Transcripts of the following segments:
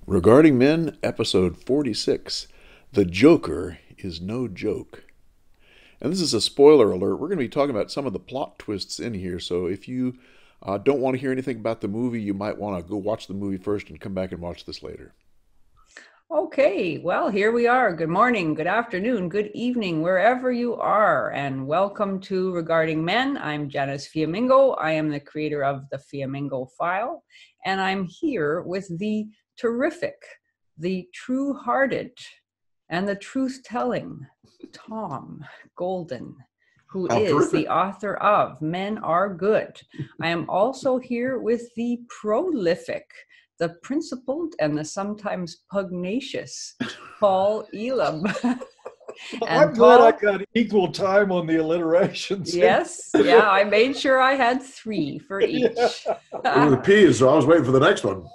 Regarding Men, episode 46, The Joker is No Joke. And this is a spoiler alert. We're going to be talking about some of the plot twists in here, so if you don't want to hear anything about the movie, you might want to go watch the movie first and come back and watch this later. Okay, well, here we are. Good morning, good afternoon, good evening, wherever you are, and welcome to Regarding Men. I'm Janice Fiamengo. I am the creator of the Fiamengo file, and I'm here with the terrific, the true-hearted, and the truth-telling Tom Golden, who How is terrific. the author of Men Are Good. I am also here with the prolific, the principled, and the sometimes pugnacious Paul Elam. I'm And glad I Paul, got equal time on the alliterations. yes, yeah, I made sure I had 3 for each. Yeah. It was a P, so I was waiting for the next one.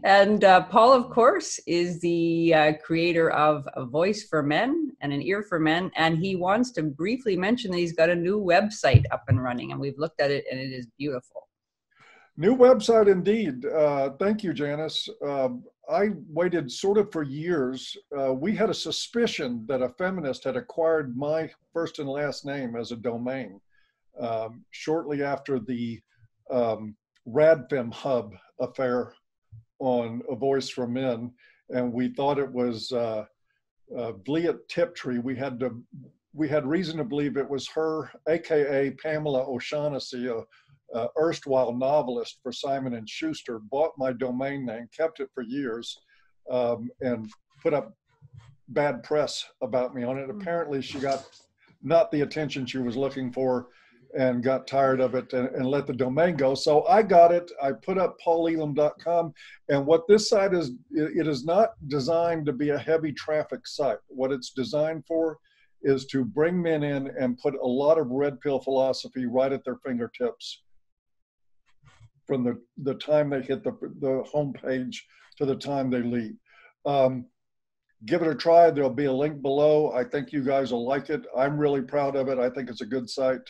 And Paul, of course, is the creator of A Voice for Men and An Ear for Men, and he wants to briefly mention that he's got a new website up and running, and we've looked at it, and it is beautiful. New website indeed. Thank you, Janice. I waited sort of for years. We had a suspicion that a feminist had acquired my first and last name as a domain shortly after the Radfem Hub affair on A Voice for Men, and we thought it was Bliat Tiptree. We had reason to believe it was her, aka Pamela O'Shaughnessy, a erstwhile novelist for Simon and Schuster, bought my domain name, kept it for years, and put up bad press about me on it. Apparently she got not the attention she was looking for and got tired of it and let the domain go. So I got it. I put up paulelam.com. And what this site is, it is not designed to be a heavy traffic site. What it's designed for is to bring men in and put a lot of red pill philosophy right at their fingertips from the time they hit the homepage to the time they leave. Give it a try. There'll be a link below. I think you guys will like it. I'm really proud of it. I think it's a good site.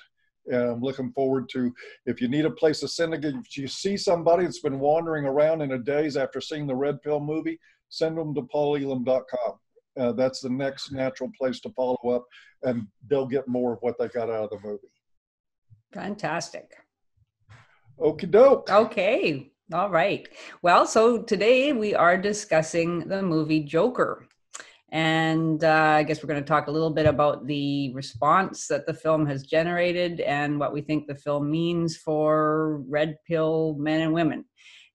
And I'm looking forward to, if you need a place to send it, if you see somebody that's been wandering around in a daze after seeing the Red Pill movie, send them to paulelam.com. That's the next natural place to follow up, and they'll get more of what they got out of the movie. Fantastic. Okie doke. Okay. All right. Well, so today we are discussing the movie Joker. And I guess we're going to talk a little bit about the response that the film has generated and what we think the film means for red pill men and women.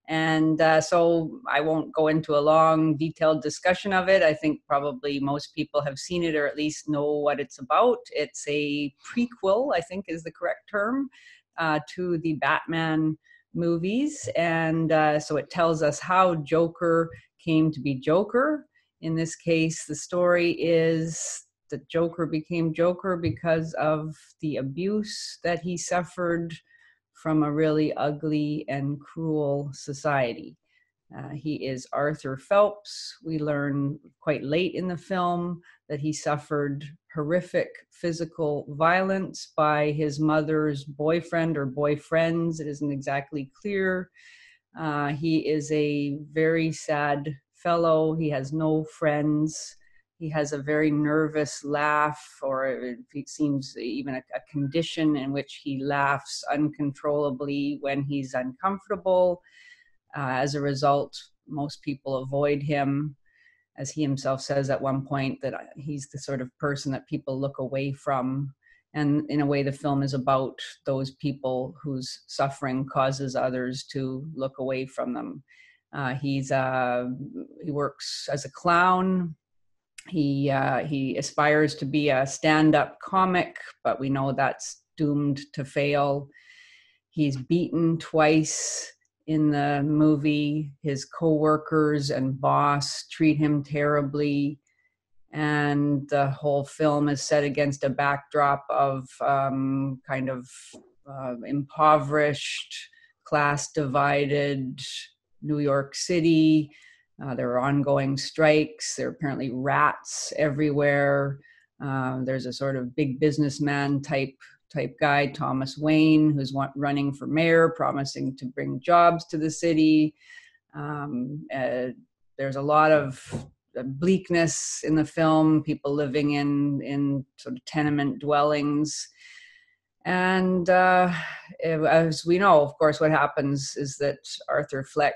And so I won't go into a long, detailed discussion of it. I think probably most people have seen it or at least know what it's about. It's a prequel, I think is the correct term, to the Batman movies. And so it tells us how Joker came to be Joker. In this case, the story is that Joker became Joker because of the abuse that he suffered from a really ugly and cruel society. He is Arthur Phelps. We learn quite late in the film that he suffered horrific physical violence by his mother's boyfriend or boyfriends. It isn't exactly clear. He is a very sad fellow. He has no friends. He has a very nervous laugh, or it seems even a condition in which he laughs uncontrollably when he's uncomfortable. As a result, most people avoid him, as he himself says at one point that he's the sort of person that people look away from. And in a way, the film is about those people whose suffering causes others to look away from them. He works as a clown. He aspires to be a stand-up comic, but we know that's doomed to fail. He's beaten twice in the movie. His co-workers and boss treat him terribly. And the whole film is set against a backdrop of impoverished, class-divided New York City. There are ongoing strikes. There are apparently rats everywhere. There's a sort of big businessman type guy, Thomas Wayne, who's running for mayor, promising to bring jobs to the city. There's a lot of bleakness in the film, people living in sort of tenement dwellings. And as we know, of course, what happens is that Arthur Fleck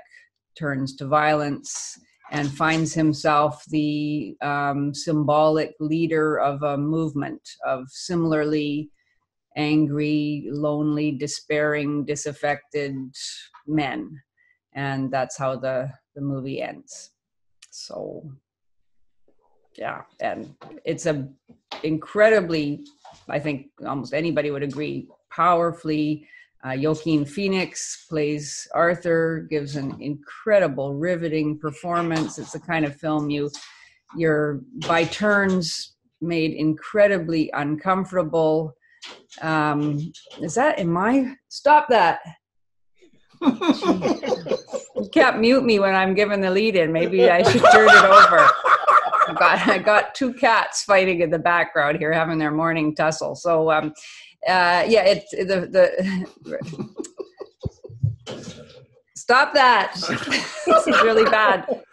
turns to violence and finds himself the symbolic leader of a movement of similarly angry, lonely, despairing, disaffected men. And that's how the movie ends. So, yeah, and it's a incredibly, I think almost anybody would agree, powerfully. Joaquin Phoenix plays Arthur, gives an incredible, riveting performance. It's the kind of film you're by turns made incredibly uncomfortable. Stop that. You can't mute me when I'm giving the lead in. Maybe I should turn it over. I got two cats fighting in the background here, having their morning tussle. So, stop that. This is really bad.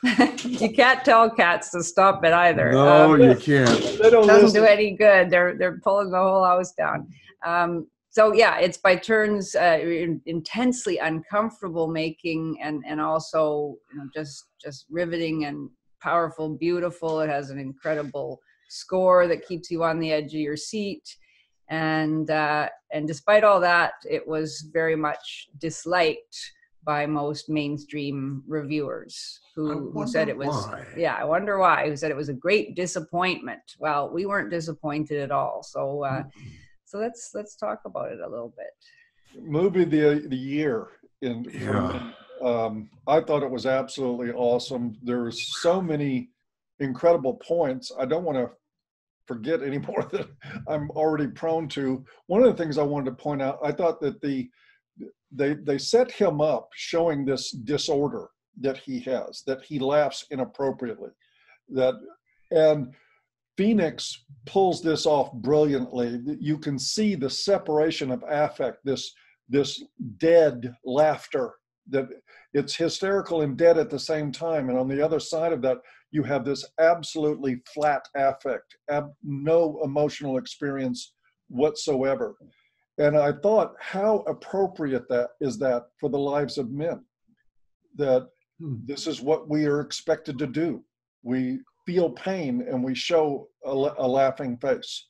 You can't tell cats to stop it either. No, you can't. It doesn't do any good. They're pulling the whole house down. So yeah, it's by turns intensely uncomfortable making, and also just riveting and powerful, beautiful. It has an incredible score that keeps you on the edge of your seat, and despite all that, it was very much disliked by most mainstream reviewers who said it was why. Yeah, I wonder why. Who said it was a great disappointment. Well, we weren't disappointed at all. So so let's talk about it a little bit. Movie the year I thought it was absolutely awesome. There's so many incredible points. I don't want to forget any more that I'm already prone to. One of the things I wanted to point out, I thought that they set him up showing this disorder that he has, that he laughs inappropriately, and Phoenix pulls this off brilliantly. You can see the separation of affect, this dead laughter, that it's hysterical and dead at the same time. And on the other side of that, you have this absolutely flat affect, no emotional experience whatsoever. And I thought, how appropriate that is for the lives of men, that this is what we are expected to do. We feel pain and we show a laughing face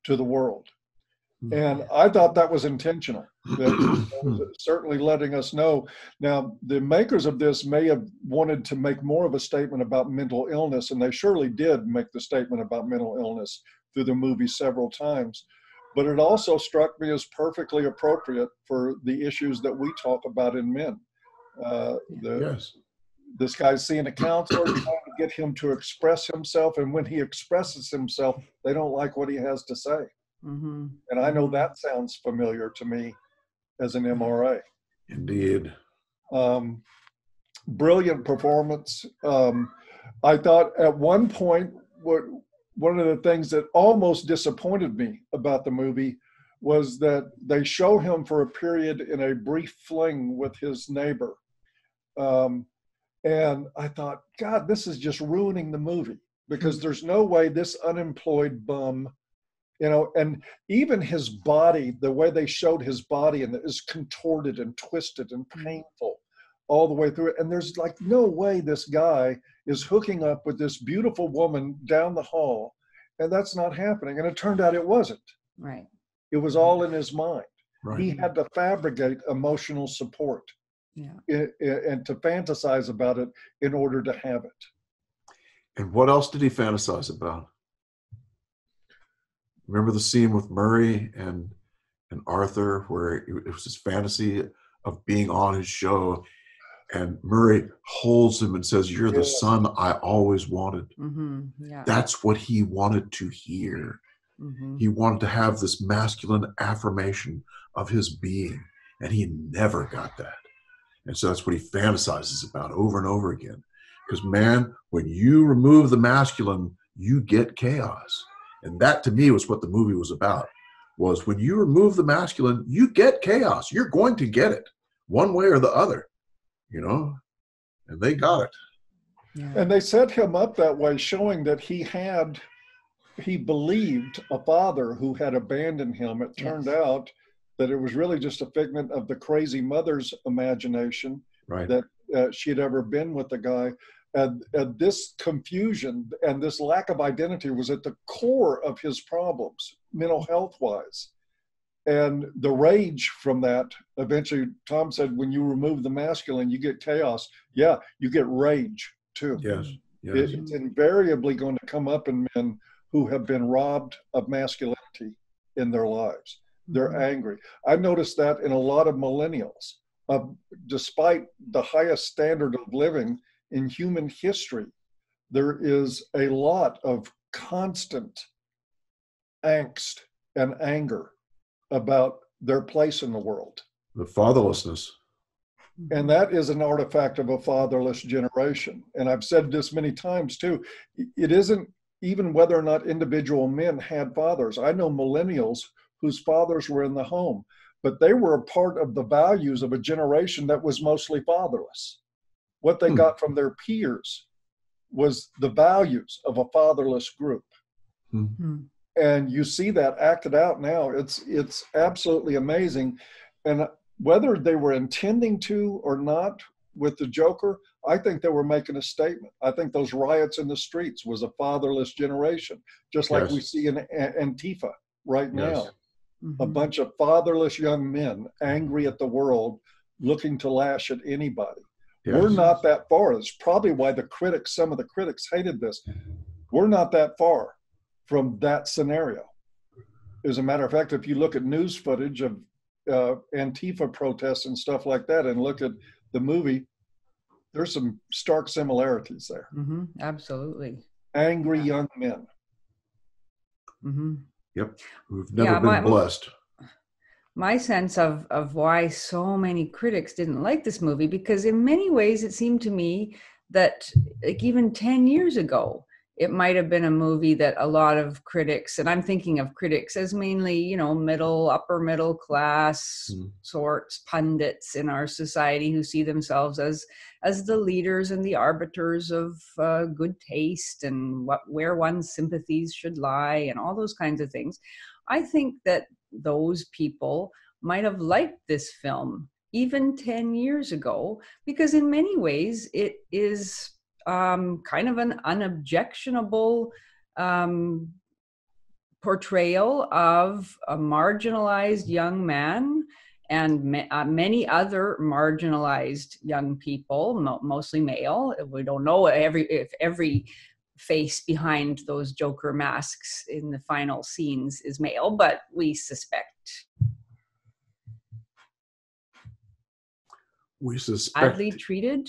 to the world. And I thought that was intentional. That was certainly letting us know. Now, the makers of this may have wanted to make more of a statement about mental illness, and they surely did make the statement about mental illness through the movie several times. But it also struck me as perfectly appropriate for the issues that we talk about in men. Yes. This guy's seeing a counselor, trying to get him to express himself, and when he expresses himself, they don't like what he has to say. Mm-hmm. And I know that sounds familiar to me as an MRA. Indeed. Brilliant performance. I thought at one point, one of the things that almost disappointed me about the movie was that they show him for a period in a brief fling with his neighbor. And I thought, God, this is just ruining the movie, because there's no way this unemployed bum, and even his body, the way they showed his body, and it is contorted and twisted and painful all the way through it. And there's like no way this guy is hooking up with this beautiful woman down the hall, and that's not happening. And it turned out it wasn't. Right. It was all in his mind. Right. He had to fabricate emotional support. Yeah. And to fantasize about it in order to have it. And what else did he fantasize about? Remember the scene with Murray and Arthur, where it was his fantasy of being on his show, and Murray holds him and says, "You're the son I always wanted." Mm-hmm. Yeah. That's what he wanted to hear. Mm-hmm. He wanted to have this masculine affirmation of his being, and he never got that. And so that's what he fantasizes about over and over again. Because, man, when you remove the masculine, you get chaos. And that, to me, was what the movie was about, was when you remove the masculine, you get chaos. You're going to get it one way or the other, And they got it. Yeah. And they set him up that way, showing that he believed a father who had abandoned him. It turned out that it was really just a figment of the crazy mother's imagination, Right. that she had ever been with the guy. And this confusion and this lack of identity was at the core of his problems, mental health wise. And the rage from that, eventually, Tom said, when you remove the masculine, you get chaos. Yeah, you get rage too. Yes. Yes. It's invariably going to come up in men who have been robbed of masculinity in their lives. They're angry. I noticed that in a lot of millennials. Despite the highest standard of living in human history, there is a lot of constant angst and anger about their place in the world. The fatherlessness. And that is an artifact of a fatherless generation. And I've said this many times too. It isn't even whether or not individual men had fathers. I know millennials whose fathers were in the home, but they were a part of the values of a generation that was mostly fatherless. What they got from their peers was the values of a fatherless group. And you see that acted out now. It's absolutely amazing. And whether they were intending to or not with the Joker, I think they were making a statement. I think those riots in the streets was a fatherless generation, just like we see in Antifa right now. A bunch of fatherless young men angry at the world, looking to lash at anybody. We're not that far. It's probably why some of the critics hated this. We're not that far from that scenario. As a matter of fact, if you look at news footage of Antifa protests and stuff like that, and look at the movie, there's some stark similarities there. Absolutely. Angry young men. Yep. We've never been blessed. My sense of why so many critics didn't like this movie, because in many ways it seemed to me that, like, even 10 years ago, it might have been a movie that a lot of critics, and I'm thinking of critics as mainly, upper middle class sorts, pundits in our society who see themselves as the leaders and the arbiters of good taste and where one's sympathies should lie and all those kinds of things. I think that those people might have liked this film even 10 years ago, because in many ways it is kind of an unobjectionable portrayal of a marginalized young man and many other marginalized young people, mostly male. We don't know if every face behind those Joker masks in the final scenes is male, but we suspect. Badly treated.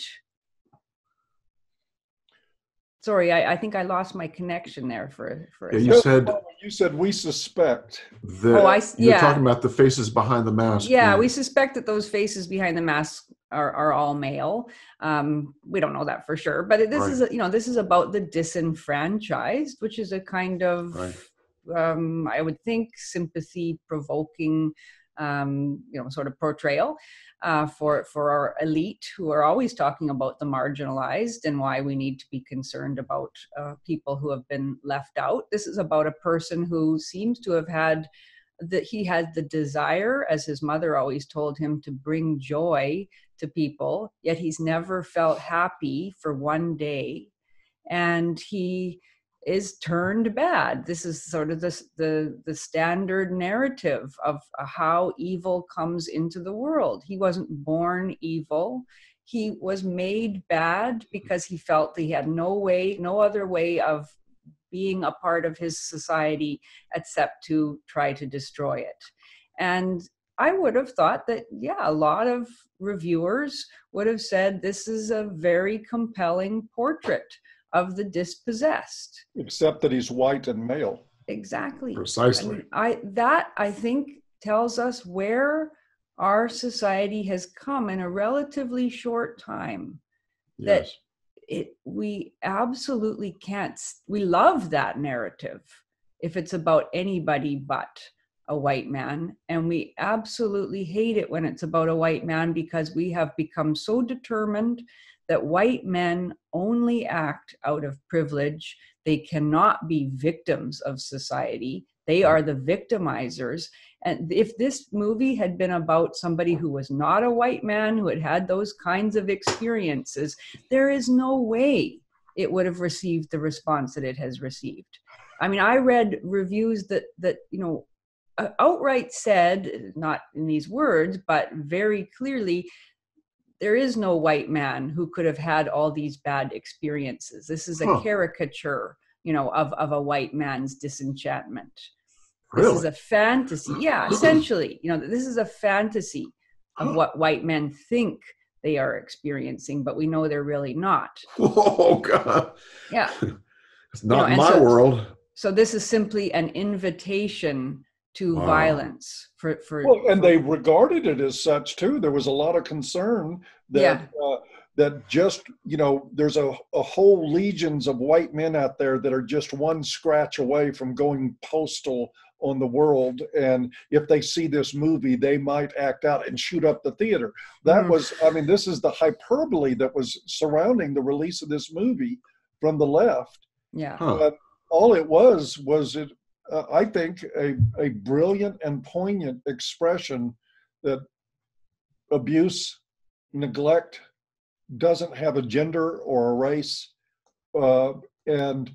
Sorry, I think I lost my connection there for a second. You said we suspect. You're talking about the faces behind the mask. Yeah, we suspect that those faces behind the mask are all male. We don't know that for sure, but this is about the disenfranchised, which is a kind of I would think sympathy provoking sort of portrayal for our elite, who are always talking about the marginalized and why we need to be concerned about people who have been left out. This is about a person who seems to have had he had the desire, as his mother always told him, to bring joy to people, yet he's never felt happy for one day, and he is turned bad. This is sort of the standard narrative of how evil comes into the world. He wasn't born evil. He was made bad because he felt he had no other way of being a part of his society except to try to destroy it. And I would have thought that, a lot of reviewers would have said this is a very compelling portrait of the dispossessed. Except that he's white and male. Exactly. Precisely. And I think tells us where our society has come in a relatively short time. Yes. That we absolutely can't. We love that narrative if it's about anybody but a white man, and we absolutely hate it when it's about a white man, because we have become so determined that white men only act out of privilege. They cannot be victims of society. They are the victimizers. And if this movie had been about somebody who was not a white man, who had had those kinds of experiences, there is no way it would have received the response that it has received. I mean, I read reviews that outright said, not in these words, but very clearly, there is no white man who could have had all these bad experiences. This is a caricature, of a white man's disenchantment. This is a fantasy. Yeah, essentially, this is a fantasy of what white men think they are experiencing, but we know they're really not. Oh, God. Yeah. It's not in my world. So this is simply an invitation to violence and they regarded it as such too. There was a lot of concern that that just, there's a whole legions of white men out there that are just one scratch away from going postal on the world, and if they see this movie, they might act out and shoot up the theater. That was, this is the hyperbole that was surrounding the release of this movie from the left. Yeah. But all it was it, I think, a brilliant and poignant expression that abuse, neglect doesn't have a gender or a race, and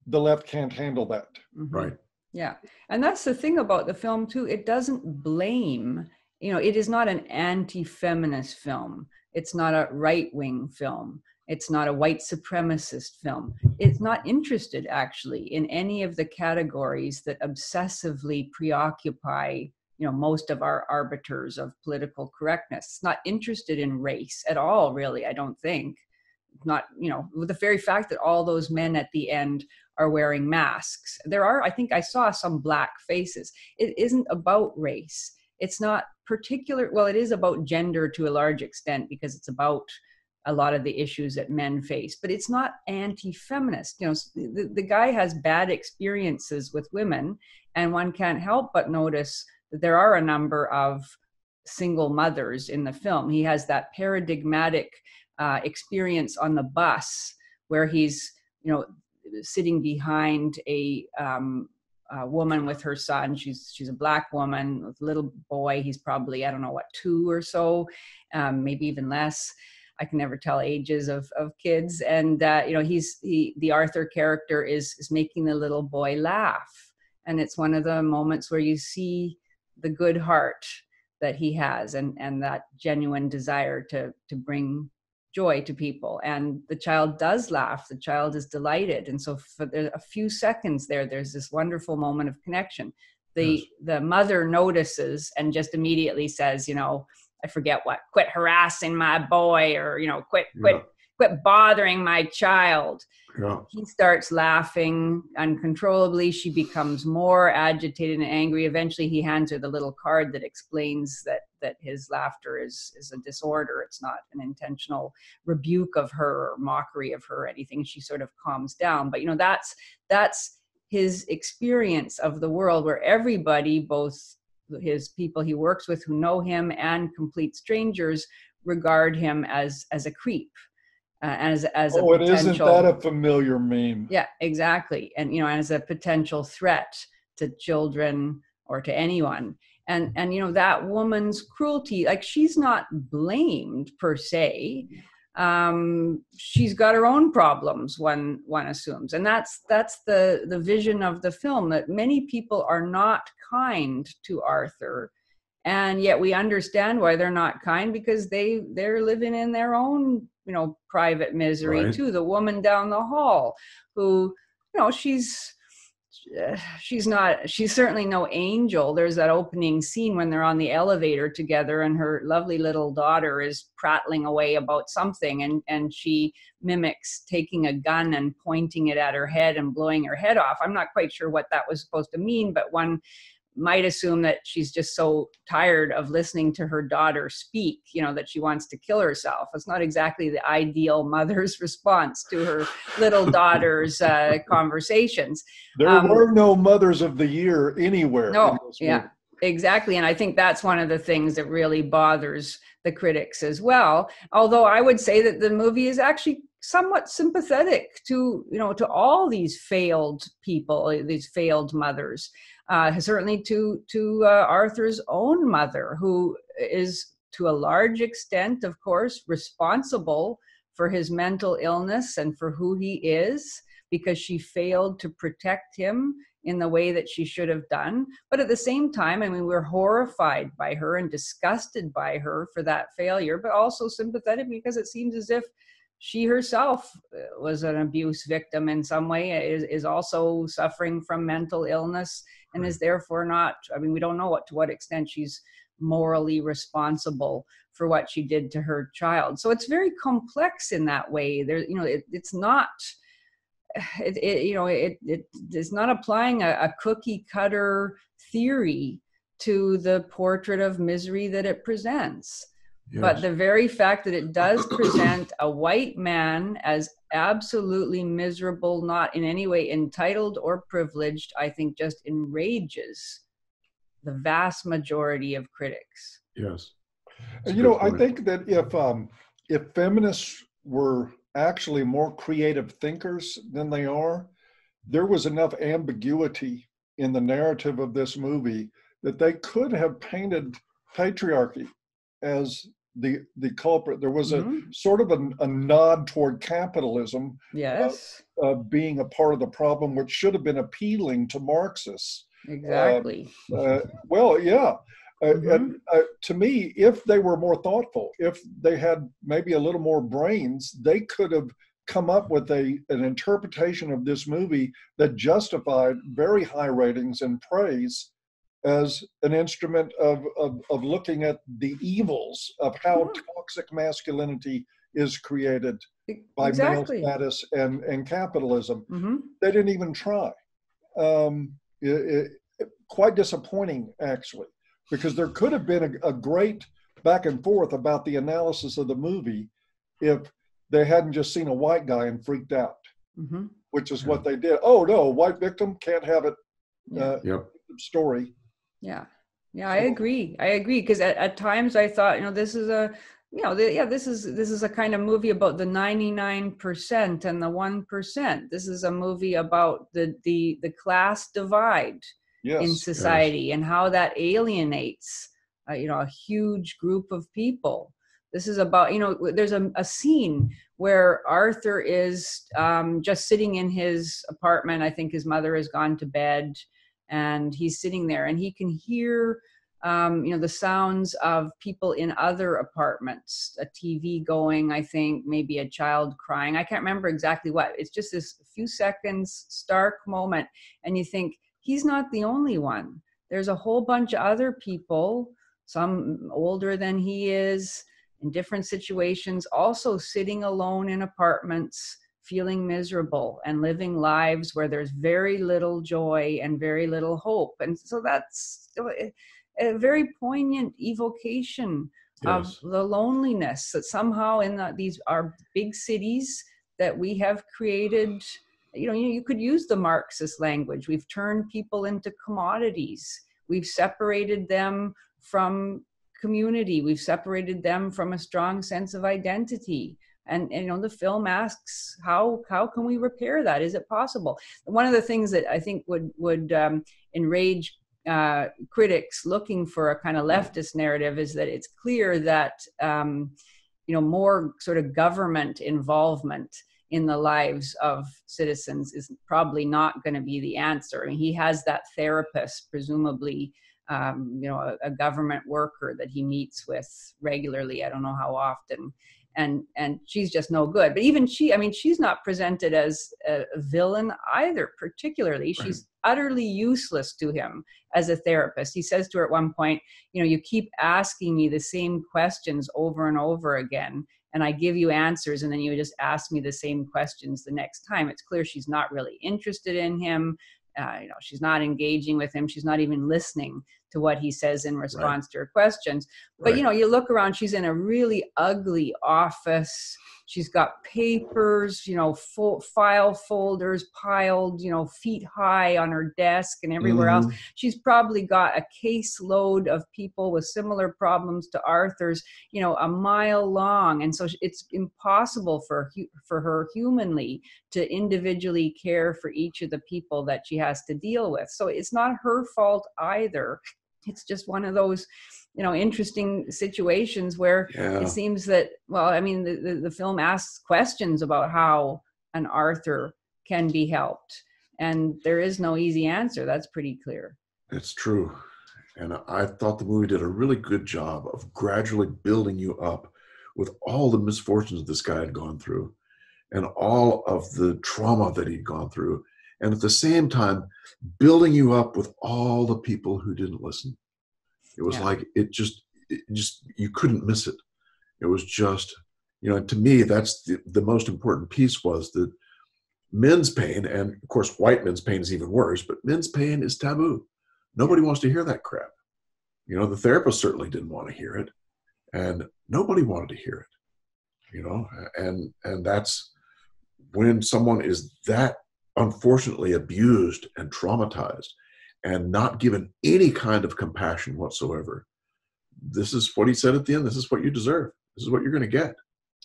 the left can't handle that. Mm-hmm. Right. Yeah. And that's the thing about the film too. It doesn't blame, it is not an anti-feminist film. It's not a right-wing film. It's not a white supremacist film. It's not interested actually in any of the categories that obsessively preoccupy, most of our arbiters of political correctness. It's not interested in race at all, really, I don't think. Not, with the very fact that all those men at the end are wearing masks. I think I saw some black faces. It isn't about race. It's not particular. Well, it is about gender to a large extent, because it's about a lot of the issues that men face, but it's not anti-feminist. The guy has bad experiences with women, and one can't help but notice that there are a number of single mothers in the film. He has that paradigmatic experience on the bus where he's, sitting behind a woman with her son. She's a black woman with a little boy. He's probably, 2 or so, maybe even less. I can never tell ages of kids. And, the Arthur character is making the little boy laugh. And it's one of the moments where you see the good heart that he has, and that genuine desire to bring joy to people. And the child does laugh. The child is delighted. And so for a few seconds there's this wonderful moment of connection. The mother notices and just immediately says, I forget what, quit harassing my boy, or, quit bothering my child. Yeah. He starts laughing uncontrollably. She becomes more agitated and angry. Eventually he hands her the little card that explains that his laughter is a disorder. It's not an intentional rebuke of her or mockery of her or anything. She sort of calms down. But, that's his experience of the world, where everybody, both his people he works with who know him and complete strangers, regard him as a creep. As a potential, isn't that a familiar meme? Yeah, exactly. And, as a potential threat to children or to anyone. And that woman's cruelty, like, she's not blamed per se. She's got her own problems, one assumes. And that's the vision of the film, that many people are not kind to Arthur. And yet we understand why they're not kind, because they're living in their own, private misery too. The woman down the hall who, she's certainly no angel. There's that opening scene when they're on the elevator together, and her lovely little daughter is prattling away about something, and she mimics taking a gun and pointing it at her head and blowing her head off. I'm not quite sure what that was supposed to mean, but one might assume that she's just so tired of listening to her daughter speak, that she wants to kill herself. It's not exactly the ideal mother's response to her little daughter's conversations. There were no Mothers of the Year anywhere. No, yeah, exactly. And I think that's one of the things that really bothers the critics as well. Although I would say that the movie is actually somewhat sympathetic to, to all these failed people, these failed mothers. Certainly to Arthur's own mother, who is to a large extent, of course, responsible for his mental illness and for who he is, because she failed to protect him in the way that she should have done. But at the same time, I mean, we're horrified by her and disgusted by her for that failure, but also sympathetic because it seems as if she herself was an abuse victim in some way, is also suffering from mental illness, and is therefore not, I mean, we don't know to what extent she's morally responsible for what she did to her child. So it's very complex in that way. There, it's not, it's not applying a cookie cutter theory to the portrait of misery that it presents. Yes. But the very fact that it does present a white man as absolutely miserable, not in any way entitled or privileged, I think just enrages the vast majority of critics. Yes. And I think that if feminists were actually more creative thinkers than they are, there was enough ambiguity in the narrative of this movie that they could have painted patriarchy as the culprit. There was a sort of a nod toward capitalism, yes, being a part of the problem, which should have been appealing to Marxists. Exactly. Well, yeah. To me, if they were more thoughtful, if they had maybe a little more brains, they could have come up with an interpretation of this movie that justified very high ratings and praise as an instrument of looking at the evils of how toxic masculinity is created by male status and capitalism. They didn't even try. Quite disappointing, actually, because there could have been a great back and forth about the analysis of the movie if they hadn't just seen a white guy and freaked out, which is what they did. Oh, no, white victim, can't have it. Story. Yeah, I agree. Because at times I thought, this is a, this is a kind of movie about the 99% and the 1%. This is a movie about the class divide in society and how that alienates, a huge group of people. This is about, there's a scene where Arthur is just sitting in his apartment. I think his mother has gone to bed. And he's sitting there and he can hear, the sounds of people in other apartments, a TV going, I think, maybe a child crying. I can't remember exactly what. It's just this few seconds, stark moment. And you think, he's not the only one. There's a whole bunch of other people, some older than he is, in different situations, also sitting alone in apartments, feeling miserable and living lives where there's very little joy and very little hope. And so that's a very poignant evocation of the loneliness that somehow in these are big cities that we have created. You could use the Marxist language. We've turned people into commodities. We've separated them from community. We've separated them from a strong sense of identity. And the film asks, how can we repair that? Is it possible? One of the things that I think would enrage critics looking for a kind of leftist narrative is that it's clear that more sort of government involvement in the lives of citizens is probably not going to be the answer. I mean, he has that therapist, presumably, a government worker that he meets with regularly. I don't know how often. And she's just no good. But even she's not presented as a villain either, particularly. She's utterly useless to him as a therapist. He says to her at one point, you keep asking me the same questions over and over again, and I give you answers, and then you just ask me the same questions the next time. It's clear she's not really interested in him. she's not engaging with him. She's not even listening to what he says in response to her questions. But, you look around, she's in a really ugly office. She's got papers, full file folders piled, feet high on her desk and everywhere else. She's probably got a caseload of people with similar problems to Arthur's, a mile long. And so it's impossible for her humanly to individually care for each of the people that she has to deal with. So it's not her fault either. It's just one of those, interesting situations where it seems that, the film asks questions about how an Arthur can be helped. And there is no easy answer. That's pretty clear. It's true. And I thought the movie did a really good job of gradually building you up with all the misfortunes this guy had gone through and all of the trauma that he'd gone through. And at the same time, building you up with all the people who didn't listen. It was like, it just, you couldn't miss it. It was just, to me, that's the most important piece was that men's pain, and of course, white men's pain is even worse, but men's pain is taboo. Nobody wants to hear that crap. The therapist certainly didn't want to hear it, and nobody wanted to hear it, and that's when someone is that unfortunately abused and traumatized and not given any kind of compassion whatsoever. This is what he said at the end. This is what you deserve. This is what you're going to get.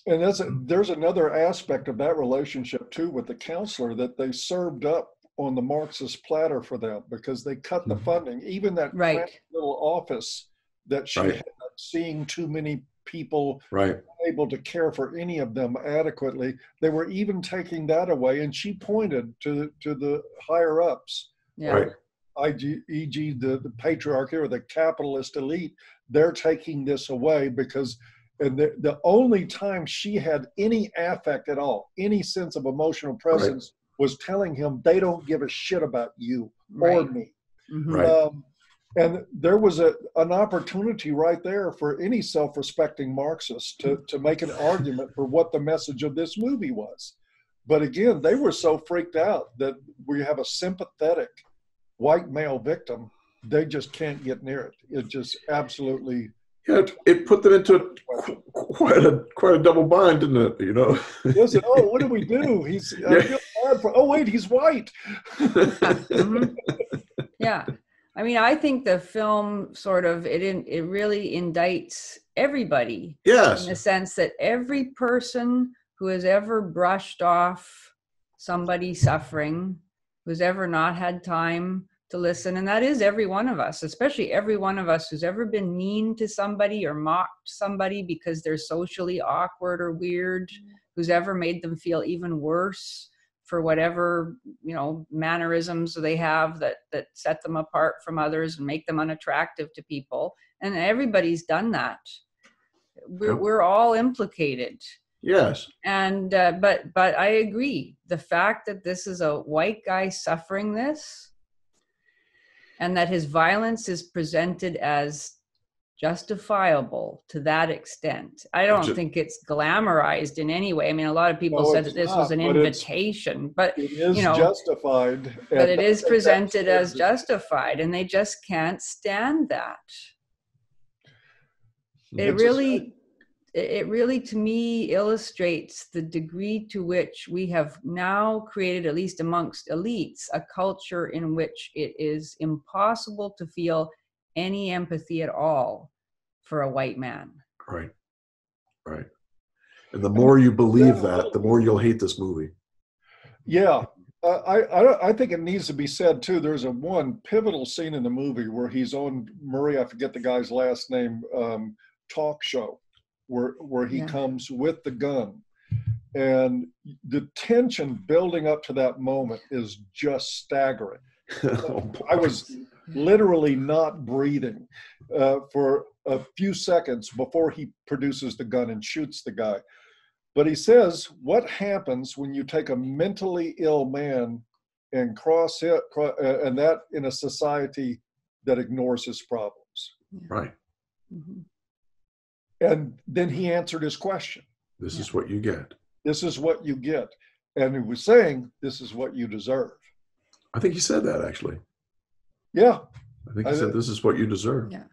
And there's another aspect of that relationship too with the counselor that they served up on the Marxist platter for them because they cut the funding. Even that little office that she had, seeing too many people able to care for any of them adequately, they were even taking that away. And she pointed to the higher ups, e.g. the patriarchy or the capitalist elite. They're taking this away because the only time she had any affect at all, any sense of emotional presence, was telling him they don't give a shit about you or me. And there was an opportunity right there for any self-respecting Marxist to make an argument for what the message of this movie was. But again, they were so freaked out that we have a sympathetic white male victim. They just can't get near it. It just absolutely... Yeah, it put them into quite a double bind, didn't it? Listen, what do we do? I feel bad for. Oh wait, he's white. Yeah, I mean, I think the film it really indicts everybody. Yes, in the sense that every person who has ever brushed off somebody suffering, who's ever not had time to listen, and that is every one of us, especially every one of us who's ever been mean to somebody or mocked somebody because they're socially awkward or weird, who's ever made them feel even worse for whatever, mannerisms they have that set them apart from others and make them unattractive to people. And everybody's done that. We're all implicated. Yes. And but I agree. The fact that this is a white guy suffering this, and that his violence is presented as justifiable to that extent. I don't think it's glamorized in any way. I mean, a lot of people said that this was an invitation, but it is justified. But it is presented as justified, and they just can't stand that. It really, to me, illustrates the degree to which we have now created, at least amongst elites, a culture in which it is impossible to feel any empathy at all for a white man. Right. And the more you believe that, the more you'll hate this movie. Yeah. I think it needs to be said, too, there's one pivotal scene in the movie where he's on Murray, I forget the guy's last name, talk show. Where he comes with the gun, and the tension building up to that moment is just staggering. I was literally not breathing for a few seconds before he produces the gun and shoots the guy. But he says, what happens when you take a mentally ill man and and that in a society that ignores his problems? Right. Mm-hmm. And then he answered his question. This is what you get. This is what you get. And he was saying, this is what you deserve. I think he said that, actually. Yeah. I think he said, this is what you deserve. Yeah.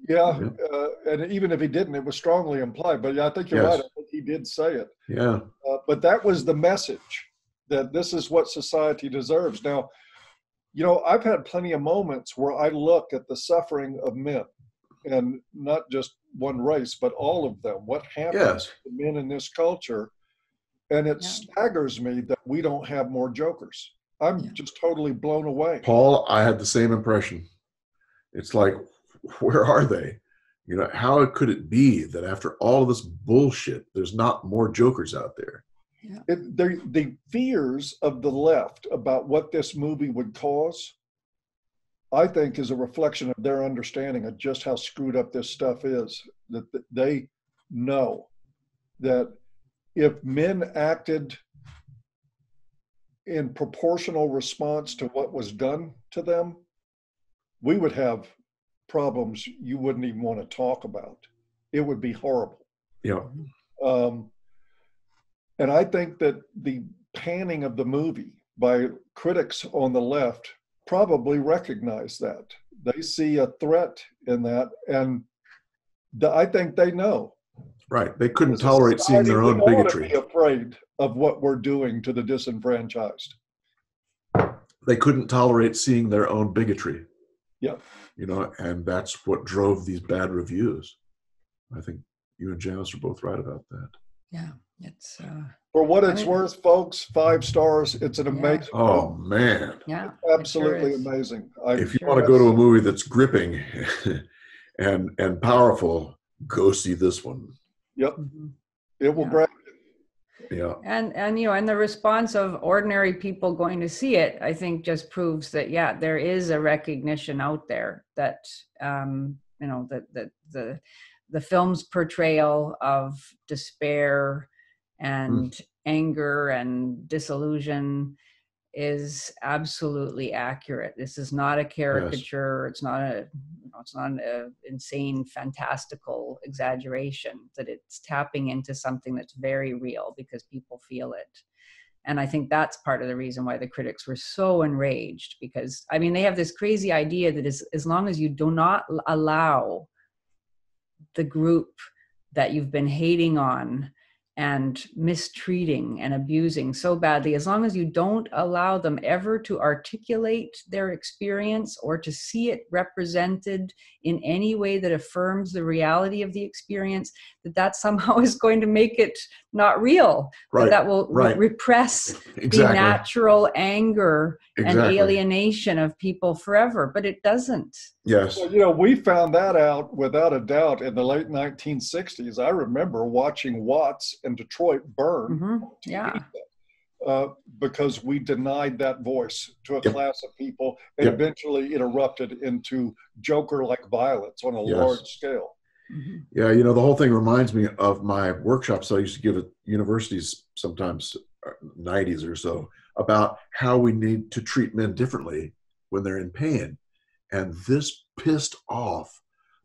Yeah. Yeah. And even if he didn't, it was strongly implied. But yeah, I think you're Yes. right. I think he did say it. Yeah. But that was the message, that this is what society deserves. Now, I've had plenty of moments where I look at the suffering of men, and not just one race, but all of them. What happens to men in this culture? And it staggers me that we don't have more jokers. I'm just totally blown away. Paul, I had the same impression. It's like, where are they? How could it be that after all of this bullshit, there's not more jokers out there? Yeah. The fears of the left about what this movie would cause, I think, is a reflection of their understanding of just how screwed up this stuff is. That they know that if men acted in proportional response to what was done to them, we would have problems you wouldn't even want to talk about. It would be horrible. Yeah. And I think that the panning of the movie by critics on the left probably recognize that. They see a threat in that, and I think they know. Right. They couldn't tolerate seeing their own bigotry. Be afraid of what we're doing to the disenfranchised. They couldn't tolerate seeing their own bigotry. Yeah. And that's what drove these bad reviews. I think you and Janice are both right about that. Yeah. It's for what it's worth, folks, 5 stars. It's an amazing. Oh man. Yeah. Absolutely amazing. If you want to go to a movie that's gripping and powerful, go see this one. Yep. It will grab you. Yeah. And the response of ordinary people going to see it, I think, just proves that there is a recognition out there that that the film's portrayal of despair and anger and disillusion is absolutely accurate. This is not a caricature. Yes. It's not an insane, fantastical exaggeration. That it's tapping into something that's very real because people feel it. And I think that's part of the reason why the critics were so enraged, because they have this crazy idea that as long as you do not allow the group that you've been hating on and mistreating and abusing so badly, as long as you don't allow them ever to articulate their experience or to see it represented in any way that affirms the reality of the experience, that somehow is going to make it not real. Right. That will repress the natural anger and alienation of people forever. But it doesn't. Yes. Well, we found that out without a doubt in the late 1960s. I remember watching Watts and Detroit burn. Because we denied that voice to a class of people, and eventually it erupted into Joker-like violence on a large scale. Yeah, the whole thing reminds me of my workshops I used to give at universities sometimes, 90s or so, about how we need to treat men differently when they're in pain. And this pissed off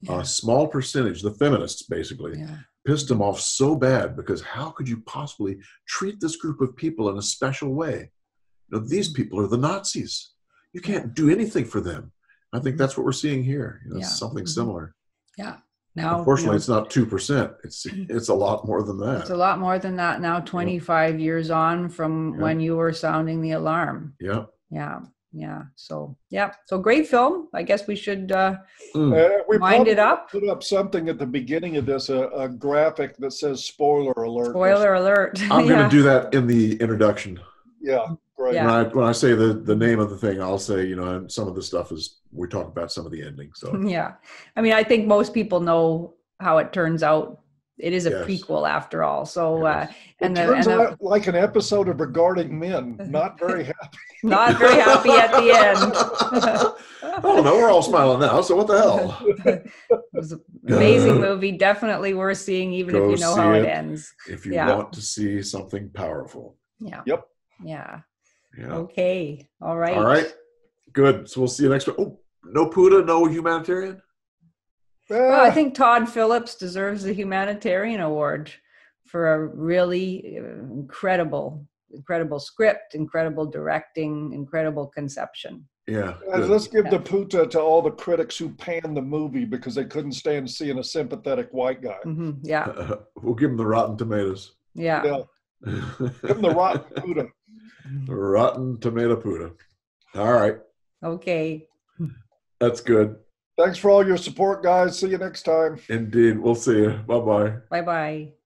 a small percentage, the feminists basically, pissed them off so bad, because how could you possibly treat this group of people in a special way? These people are the Nazis. You can't do anything for them. I think that's what we're seeing here. Something similar. Yeah. Now, unfortunately, it's not 2%. It's a lot more than that. It's a lot more than that now. 25 years on from when you were sounding the alarm. Yeah. Yeah. So great film. I guess we should we wind it up. Put up something at the beginning of this, a graphic that says "spoiler alert." Spoiler alert. I'm going to do that in the introduction. Yeah, great. Yeah. When I say the name of the thing, I'll say, and some of the stuff is, we talk about some of the ending. So yeah, I think most people know how it turns out. It is a prequel after all. So it turns out like an episode of Regarding Men. Not very happy. Not very happy at the end. Oh no, we're all smiling now. So what the hell? It was an amazing movie. Definitely worth seeing, even if you know how it ends. If you want to see something powerful. Yeah. Yep. Yeah. Okay. All right. All right. Good. So we'll see you next week. Oh, no PUTA, no humanitarian? Well, I think Todd Phillips deserves the humanitarian award for a really incredible incredible script, incredible directing, incredible conception. Yeah. Let's give the puta to all the critics who panned the movie because they couldn't stand seeing a sympathetic white guy. Yeah. We'll give them the Rotten Tomatoes. Yeah. Give them the rotten puta. Rotten Tomato puta. All right. Okay. That's good. Thanks for all your support, guys. See you next time. Indeed. We'll see you. Bye-bye. Bye-bye.